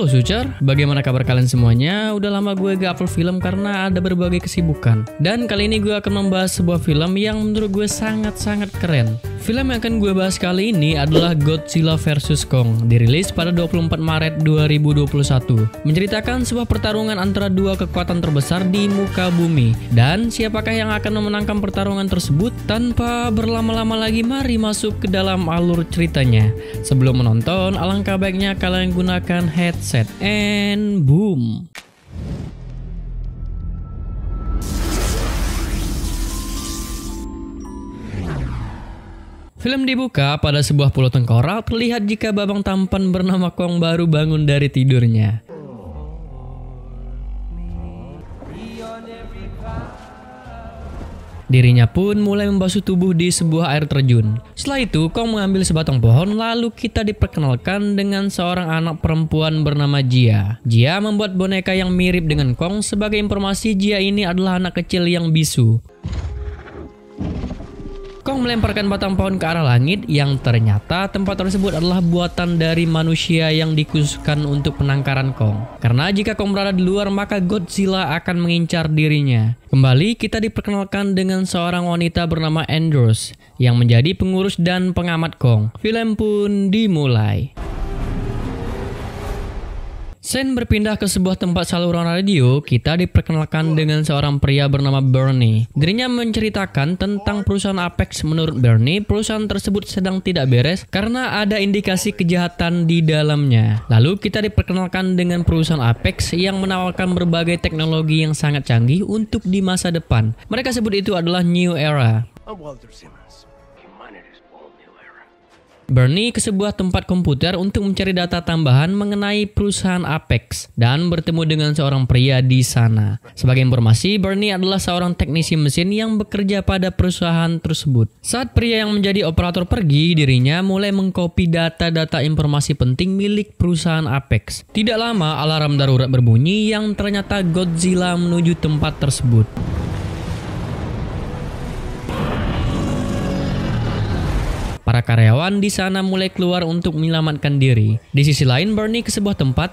Halo Sucer, bagaimana kabar kalian semuanya? Udah lama gue gak upload film karena ada berbagai kesibukan. Dan kali ini gue akan membahas sebuah film yang menurut gue sangat-sangat keren. Film yang akan gue bahas kali ini adalah Godzilla vs Kong, dirilis pada 24 Maret 2021. Menceritakan sebuah pertarungan antara dua kekuatan terbesar di muka bumi. Dan siapakah yang akan memenangkan pertarungan tersebut? Tanpa berlama-lama lagi, mari masuk ke dalam alur ceritanya. Sebelum menonton, alangkah baiknya kalian gunakan headset and boom. Film dibuka pada sebuah pulau tengkorak. Terlihat jika babang tampan bernama Kong baru bangun dari tidurnya. Dirinya pun mulai membasuh tubuh di sebuah air terjun. Setelah itu, Kong mengambil sebatang pohon, lalu kita diperkenalkan dengan seorang anak perempuan bernama Jia. Jia membuat boneka yang mirip dengan Kong. Sebagai informasi, Jia ini adalah anak kecil yang bisu. Kong melemparkan batang pohon ke arah langit, yang ternyata tempat tersebut adalah buatan dari manusia yang dikhususkan untuk penangkaran Kong. Karena jika Kong berada di luar, maka Godzilla akan mengincar dirinya. Kembali kita diperkenalkan dengan seorang wanita bernama Andros yang menjadi pengurus dan pengamat Kong. Film pun dimulai. Sen berpindah ke sebuah tempat saluran radio. Kita diperkenalkan dengan seorang pria bernama Bernie. Dirinya menceritakan tentang perusahaan Apex. Menurut Bernie, perusahaan tersebut sedang tidak beres karena ada indikasi kejahatan di dalamnya. Lalu kita diperkenalkan dengan perusahaan Apex yang menawarkan berbagai teknologi yang sangat canggih untuk di masa depan. Mereka sebut itu adalah New Era. Bernie ke sebuah tempat komputer untuk mencari data tambahan mengenai perusahaan Apex dan bertemu dengan seorang pria di sana. Sebagai informasi, Bernie adalah seorang teknisi mesin yang bekerja pada perusahaan tersebut. Saat pria yang menjadi operator pergi, dirinya mulai mengcopy data-data informasi penting milik perusahaan Apex. Tidak lama, alarm darurat berbunyi yang ternyata Godzilla menuju tempat tersebut. Para karyawan di sana mulai keluar untuk menyelamatkan diri. Di sisi lain, Bernie ke sebuah tempat.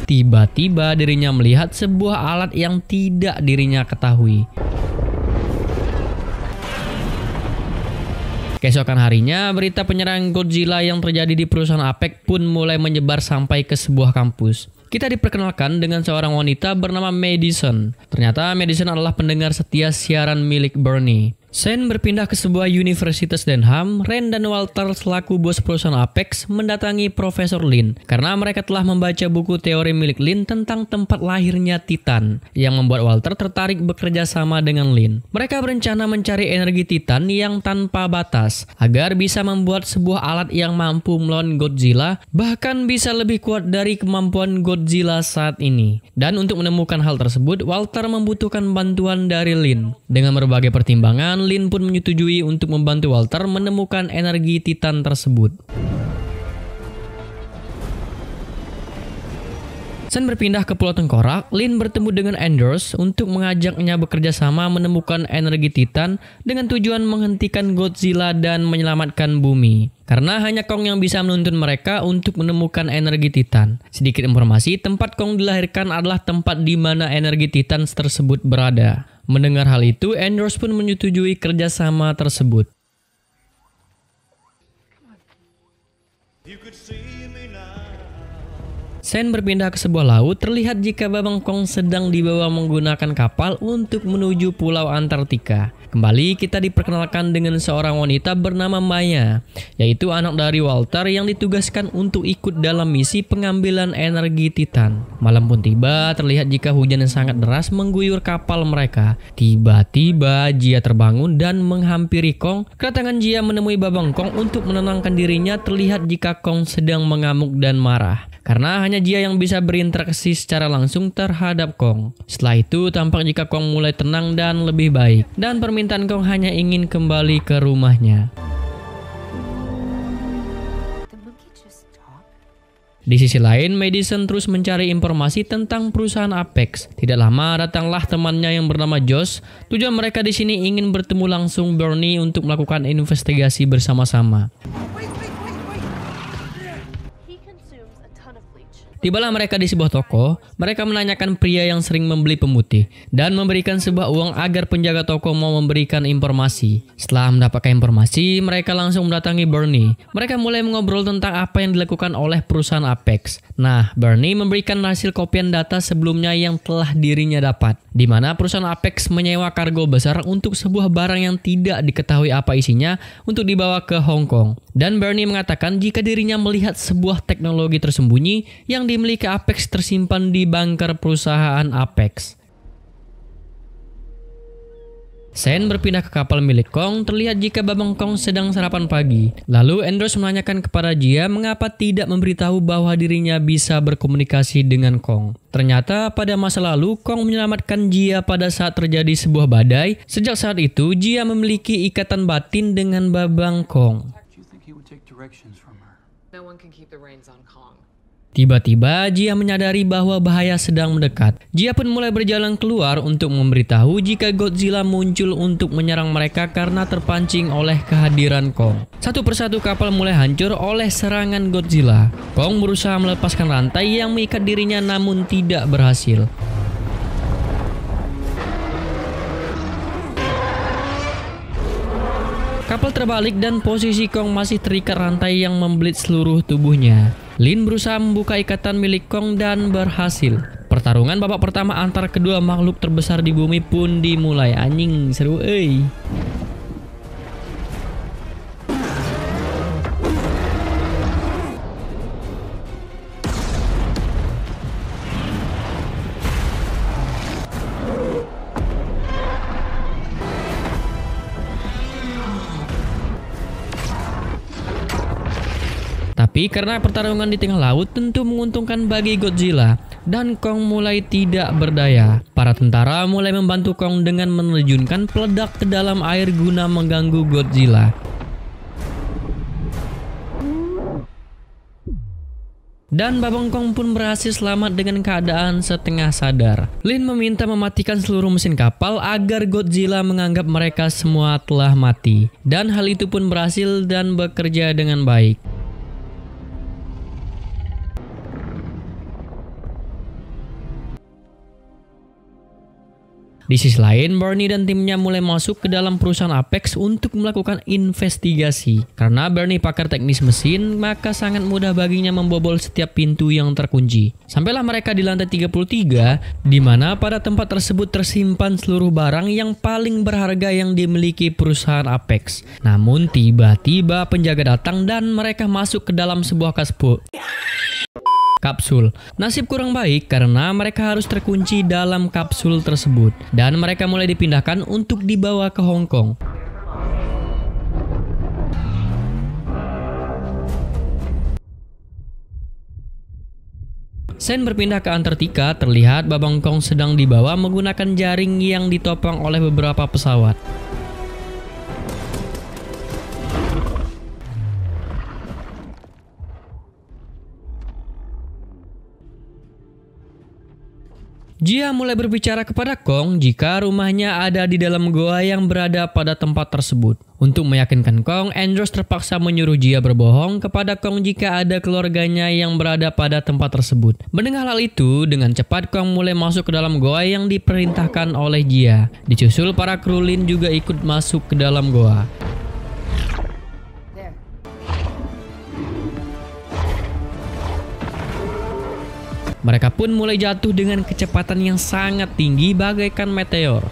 Tiba-tiba dirinya melihat sebuah alat yang tidak dirinya ketahui. Keesokan harinya, berita penyerang Godzilla yang terjadi di perusahaan Apex pun mulai menyebar sampai ke sebuah kampus. Kita diperkenalkan dengan seorang wanita bernama Madison. Ternyata Madison adalah pendengar setia siaran milik Bernie. Sen berpindah ke sebuah universitas Denham. Ren dan Walter selaku bos perusahaan Apex mendatangi Profesor Lin karena mereka telah membaca buku teori milik Lin tentang tempat lahirnya Titan, yang membuat Walter tertarik bekerja sama dengan Lin. Mereka berencana mencari energi Titan yang tanpa batas agar bisa membuat sebuah alat yang mampu melawan Godzilla, bahkan bisa lebih kuat dari kemampuan Godzilla saat ini. Dan untuk menemukan hal tersebut, Walter membutuhkan bantuan dari Lin. Dengan berbagai pertimbangan, Lin pun menyetujui untuk membantu Walter menemukan energi Titan tersebut. Sen berpindah ke Pulau Tengkorak. Lin bertemu dengan Andros untuk mengajaknya bekerja sama menemukan energi Titan dengan tujuan menghentikan Godzilla dan menyelamatkan bumi. Karena hanya Kong yang bisa menuntun mereka untuk menemukan energi Titan. Sedikit informasi, tempat Kong dilahirkan adalah tempat di mana energi Titan tersebut berada. Mendengar hal itu, Andros pun menyetujui kerjasama tersebut. Sen berpindah ke sebuah laut. Terlihat jika babang Kong sedang dibawa menggunakan kapal untuk menuju pulau Antartika. Kembali kita diperkenalkan dengan seorang wanita bernama Maya, yaitu anak dari Walter yang ditugaskan untuk ikut dalam misi pengambilan energi Titan. Malam pun tiba, terlihat jika hujan yang sangat deras mengguyur kapal mereka. Tiba-tiba Jia terbangun dan menghampiri Kong. Kedatangan Jia menemui babang Kong untuk menenangkan dirinya. Terlihat jika Kong sedang mengamuk dan marah karena hanya Jia yang bisa berinteraksi secara langsung terhadap Kong. Setelah itu tampak jika Kong mulai tenang dan lebih baik, dan permintaan Kong hanya ingin kembali ke rumahnya. Di sisi lain, Madison terus mencari informasi tentang perusahaan Apex. Tidak lama datanglah temannya yang bernama Josh. Tujuan mereka di sini ingin bertemu langsung Bernie untuk melakukan investigasi bersama-sama. Tibalah mereka di sebuah toko, mereka menanyakan pria yang sering membeli pemutih dan memberikan sebuah uang agar penjaga toko mau memberikan informasi. Setelah mendapatkan informasi, mereka langsung mendatangi Bernie. Mereka mulai mengobrol tentang apa yang dilakukan oleh perusahaan Apex. Nah, Bernie memberikan hasil kopian data sebelumnya yang telah dirinya dapat, di mana perusahaan Apex menyewa kargo besar untuk sebuah barang yang tidak diketahui apa isinya untuk dibawa ke Hong Kong. Dan Bernie mengatakan jika dirinya melihat sebuah teknologi tersembunyi yang dimiliki Apex tersimpan di bunker perusahaan Apex. Sen berpindah ke kapal milik Kong, terlihat jika Babang Kong sedang sarapan pagi. Lalu Andros menanyakan kepada Jia mengapa tidak memberitahu bahwa dirinya bisa berkomunikasi dengan Kong. Ternyata pada masa lalu Kong menyelamatkan Jia pada saat terjadi sebuah badai. Sejak saat itu Jia memiliki ikatan batin dengan Babang Kong. Tiba-tiba Jia menyadari bahwa bahaya sedang mendekat. Jia pun mulai berjalan keluar untuk memberitahu jika Godzilla muncul untuk menyerang mereka karena terpancing oleh kehadiran Kong. Satu persatu kapal mulai hancur oleh serangan Godzilla. Kong berusaha melepaskan rantai yang mengikat dirinya namun tidak berhasil. Kapal terbalik dan posisi Kong masih terikat rantai yang membelit seluruh tubuhnya. Lin berusaha membuka ikatan milik Kong dan berhasil. Pertarungan babak pertama antara kedua makhluk terbesar di bumi pun dimulai. Anjing seru euy. Tapi karena pertarungan di tengah laut tentu menguntungkan bagi Godzilla dan Kong mulai tidak berdaya. Para tentara mulai membantu Kong dengan menerjunkan peledak ke dalam air guna mengganggu Godzilla. Dan Babang Kong pun berhasil selamat dengan keadaan setengah sadar. Lin meminta mematikan seluruh mesin kapal agar Godzilla menganggap mereka semua telah mati. Dan hal itu pun berhasil dan bekerja dengan baik. Di sisi lain, Bernie dan timnya mulai masuk ke dalam perusahaan Apex untuk melakukan investigasi. Karena Bernie pakar teknis mesin, maka sangat mudah baginya membobol setiap pintu yang terkunci. Sampailah mereka di lantai 33, di mana pada tempat tersebut tersimpan seluruh barang yang paling berharga yang dimiliki perusahaan Apex. Namun tiba-tiba penjaga datang dan mereka masuk ke dalam sebuah kapsul. Nasib kurang baik karena mereka harus terkunci dalam kapsul tersebut dan mereka mulai dipindahkan untuk dibawa ke Hong Kong. Sen berpindah ke Antartika, terlihat Babang Kong sedang dibawa menggunakan jaring yang ditopang oleh beberapa pesawat. Jia mulai berbicara kepada Kong jika rumahnya ada di dalam goa yang berada pada tempat tersebut. Untuk meyakinkan Kong, Andros terpaksa menyuruh Jia berbohong kepada Kong jika ada keluarganya yang berada pada tempat tersebut. Mendengar hal itu, dengan cepat Kong mulai masuk ke dalam goa yang diperintahkan oleh Jia. Disusul para kru Lin juga ikut masuk ke dalam goa. Mereka pun mulai jatuh dengan kecepatan yang sangat tinggi bagaikan meteor.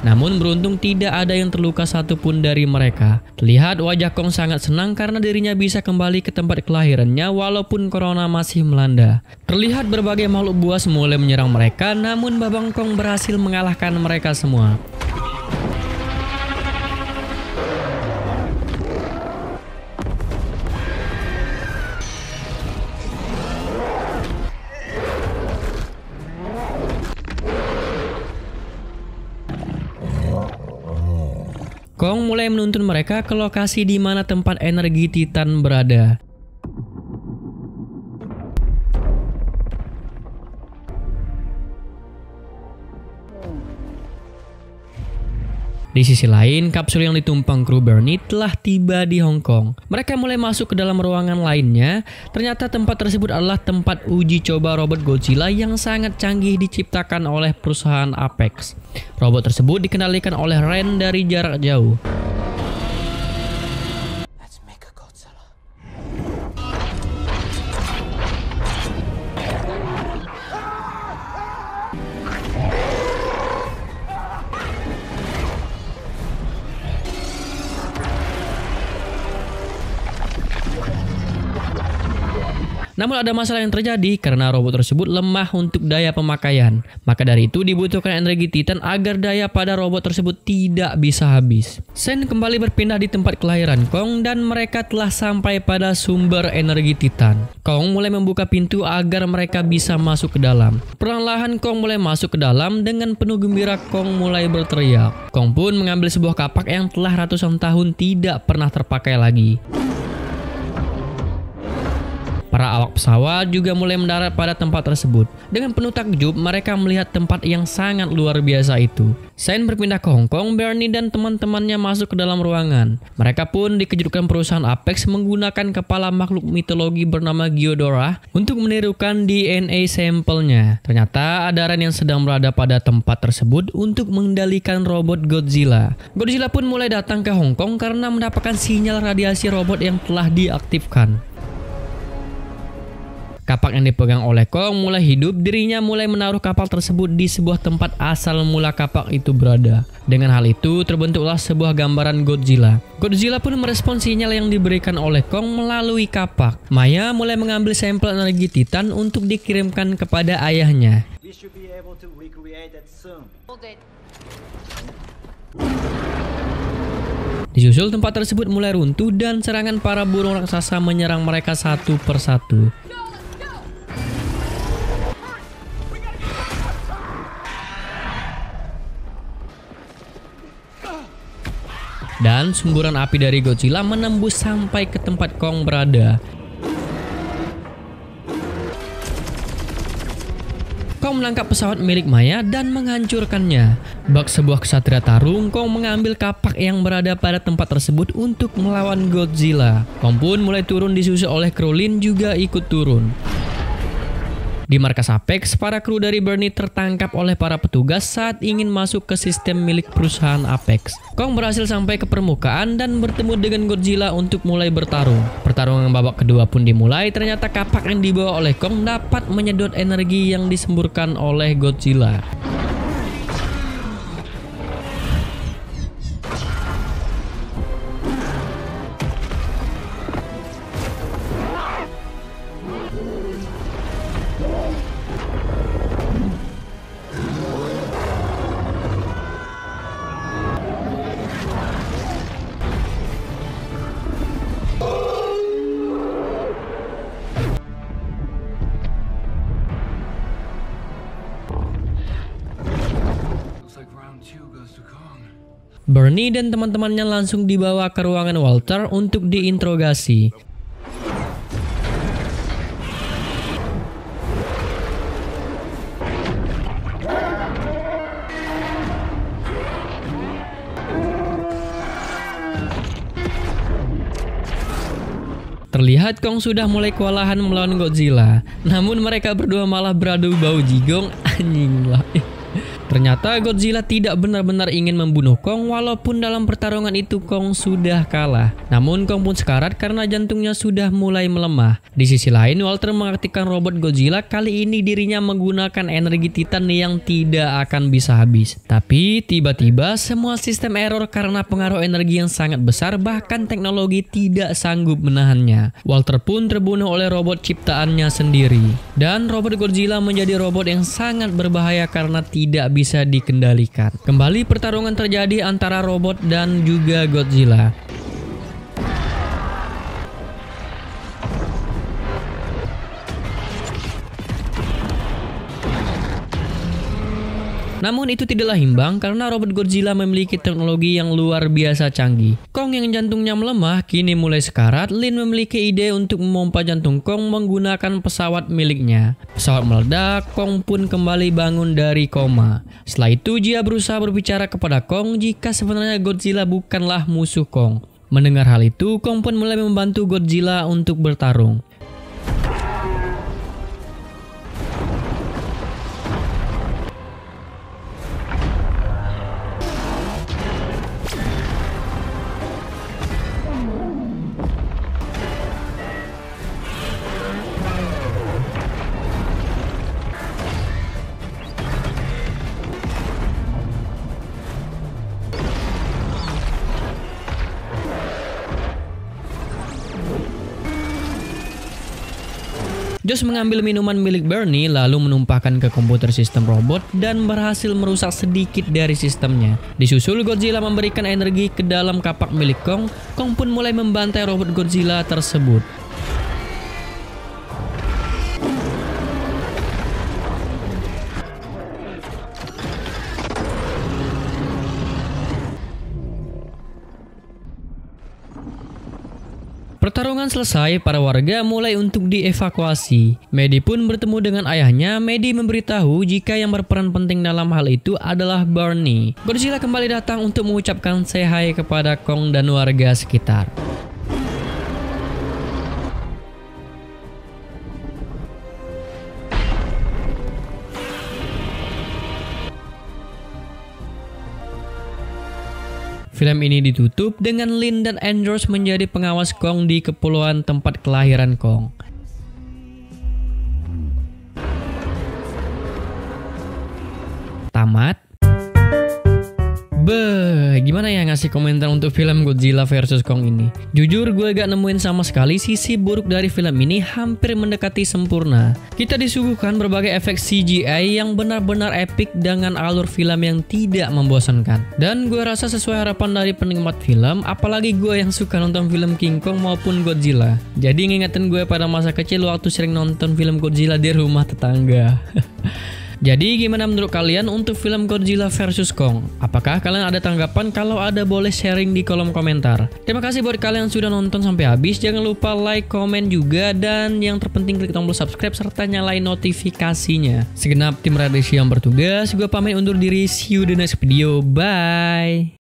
Namun beruntung tidak ada yang terluka satupun dari mereka. Terlihat wajah Kong sangat senang karena dirinya bisa kembali ke tempat kelahirannya walaupun corona masih melanda. Terlihat berbagai makhluk buas mulai menyerang mereka, namun Babang Kong berhasil mengalahkan mereka semua. Kong mulai menuntun mereka ke lokasi di mana tempat energi Titan berada. Di sisi lain, kapsul yang ditumpang kru Bernie telah tiba di Hong Kong. Mereka mulai masuk ke dalam ruangan lainnya. Ternyata tempat tersebut adalah tempat uji coba robot Godzilla yang sangat canggih diciptakan oleh perusahaan Apex. Robot tersebut dikendalikan oleh Ren dari jarak jauh. Namun ada masalah yang terjadi karena robot tersebut lemah untuk daya pemakaian. Maka dari itu dibutuhkan energi Titan agar daya pada robot tersebut tidak bisa habis. Sen kembali berpindah di tempat kelahiran Kong dan mereka telah sampai pada sumber energi Titan. Kong mulai membuka pintu agar mereka bisa masuk ke dalam. Perlahan-lahan Kong mulai masuk ke dalam. Dengan penuh gembira Kong mulai berteriak. Kong pun mengambil sebuah kapak yang telah ratusan tahun tidak pernah terpakai lagi. Para awak pesawat juga mulai mendarat pada tempat tersebut. Dengan penuh takjub, mereka melihat tempat yang sangat luar biasa itu. Sen berpindah ke Hong Kong, Bernie dan teman-temannya masuk ke dalam ruangan. Mereka pun dikejutkan perusahaan Apex menggunakan kepala makhluk mitologi bernama Ghidorah untuk menirukan DNA sampelnya. Ternyata ada Ren yang sedang berada pada tempat tersebut untuk mengendalikan robot Godzilla. Godzilla pun mulai datang ke Hong Kong karena mendapatkan sinyal radiasi robot yang telah diaktifkan. Kapak yang dipegang oleh Kong mulai hidup, dirinya mulai menaruh kapal tersebut di sebuah tempat asal mula kapak itu berada. Dengan hal itu terbentuklah sebuah gambaran Godzilla. Godzilla pun merespon sinyal yang diberikan oleh Kong melalui kapak. Maya mulai mengambil sampel energi Titan untuk dikirimkan kepada ayahnya. Disusul tempat tersebut mulai runtuh dan serangan para burung raksasa menyerang mereka satu persatu. Dan semburan api dari Godzilla menembus sampai ke tempat Kong berada. Kong menangkap pesawat milik Maya dan menghancurkannya. Bak sebuah kesatria tarung, Kong mengambil kapak yang berada pada tempat tersebut untuk melawan Godzilla. Kong pun mulai turun, disusul oleh Krillin juga ikut turun. Di markas Apex, para kru dari Bernie tertangkap oleh para petugas saat ingin masuk ke sistem milik perusahaan Apex. Kong berhasil sampai ke permukaan dan bertemu dengan Godzilla untuk mulai bertarung. Pertarungan babak kedua pun dimulai. Ternyata kapak yang dibawa oleh Kong dapat menyedot energi yang disemburkan oleh Godzilla. Bernie dan teman-temannya langsung dibawa ke ruangan Walter untuk diinterogasi. Terlihat Kong sudah mulai kewalahan melawan Godzilla. Namun mereka berdua malah beradu bau jigong, anjing lah. Ternyata Godzilla tidak benar-benar ingin membunuh Kong, walaupun dalam pertarungan itu Kong sudah kalah. Namun Kong pun sekarat karena jantungnya sudah mulai melemah. Di sisi lain, Walter mengaktifkan robot Godzilla. Kali ini dirinya menggunakan energi Titan yang tidak akan bisa habis. Tapi tiba-tiba semua sistem error karena pengaruh energi yang sangat besar, bahkan teknologi tidak sanggup menahannya. Walter pun terbunuh oleh robot ciptaannya sendiri. Dan robot Godzilla menjadi robot yang sangat berbahaya karena tidak bisa dikendalikan. Kembali pertarungan terjadi antara robot dan juga Godzilla. Namun itu tidaklah imbang karena robot Godzilla memiliki teknologi yang luar biasa canggih. Kong yang jantungnya melemah kini mulai sekarat. Lin memiliki ide untuk memompa jantung Kong menggunakan pesawat miliknya. Pesawat meledak, Kong pun kembali bangun dari koma. Setelah itu Jia berusaha berbicara kepada Kong jika sebenarnya Godzilla bukanlah musuh Kong. Mendengar hal itu, Kong pun mulai membantu Godzilla untuk bertarung. Josh mengambil minuman milik Bernie lalu menumpahkan ke komputer sistem robot dan berhasil merusak sedikit dari sistemnya. Disusul Godzilla memberikan energi ke dalam kapak milik Kong. Kong pun mulai membantai robot Godzilla tersebut. Pertarungan selesai, para warga mulai untuk dievakuasi. Maddie pun bertemu dengan ayahnya. Maddie memberitahu jika yang berperan penting dalam hal itu adalah Bernie. Godzilla kembali datang untuk mengucapkan say hi kepada Kong dan warga sekitar. Film ini ditutup dengan Lin dan Andros menjadi pengawas Kong di kepulauan tempat kelahiran Kong. Tamat. Gimana ya ngasih komentar untuk film Godzilla vs Kong ini? Jujur gue gak nemuin sama sekali sisi buruk dari film ini, hampir mendekati sempurna. Kita disuguhkan berbagai efek CGI yang benar-benar epik dengan alur film yang tidak membosankan. Dan gue rasa sesuai harapan dari penikmat film, apalagi gue yang suka nonton film King Kong maupun Godzilla. Jadi ngingetin gue pada masa kecil waktu sering nonton film Godzilla di rumah tetangga. Jadi gimana menurut kalian untuk film Godzilla vs Kong? Apakah kalian ada tanggapan? Kalau ada boleh sharing di kolom komentar. Terima kasih buat kalian yang sudah nonton sampai habis. Jangan lupa like, komen juga. Dan yang terpenting klik tombol subscribe serta nyalain notifikasinya. Segenap tim Radeshi yang bertugas, gue pamit undur diri. See you di next video. Bye.